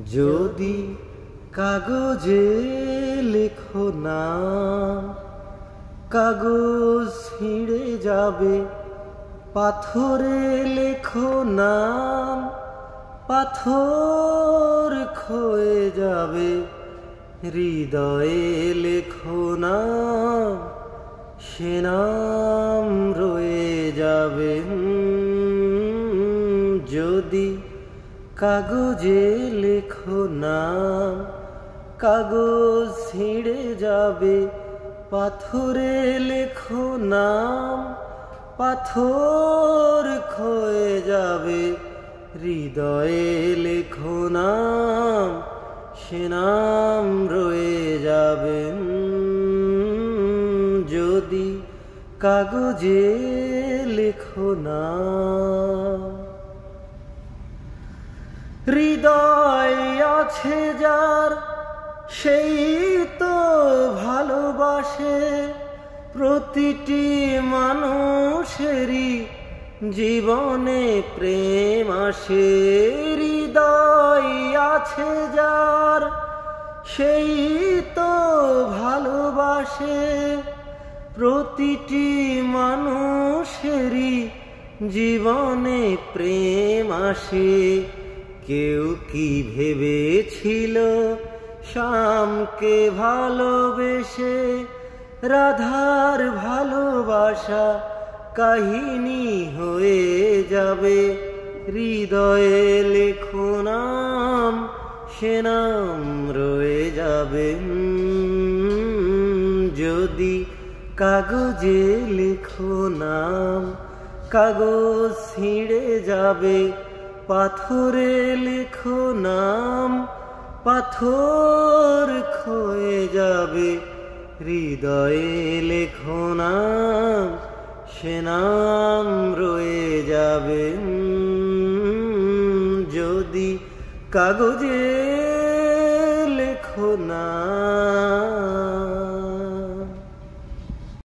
যদি কাগজে লেখো না, কাগজ ছিঁড়ে যাবে। পাথরে লেখো নাম, পাথর ক্ষয়ে যাবে। হৃদয়ে লেখো নাম, সে নাম রয়ে যাবে। যদি কাগজে লেখো নাম, কাগজ ছিঁড়ে যাবে। পাথরে লেখো নাম, পাথর ক্ষয়ে যাবে। হৃদয়ে লেখো নাম, সে নাম রয়ে যাবে। যদি কাগজে লেখো না। হৃদয় আছে যার, সেই তো ভালোবাসে। প্রতিটি মানুষেরই জীবনে প্রেম আসে। হৃদয় আছে যার, সেই তো ভালোবাসে। প্রতিটি মানুষেরই জীবনে প্রেম আসে। কেউ কি ভেবেছিল শ্যামকে ভালোবেসে রাধার ভালোবাসা কাহিনী হয়ে যাবে। হৃদয়ে লেখো নাম, সে নাম রয়ে যাবে। যদি কাগজে লেখো নাম, কাগজ ছিঁড়ে যাবে। পাথরে লেখো নাম, পাথর ক্ষয়ে যাবে। হৃদয়ে লেখো নাম, সে নাম রয়ে যাবে। যদি কাগজে লেখো না।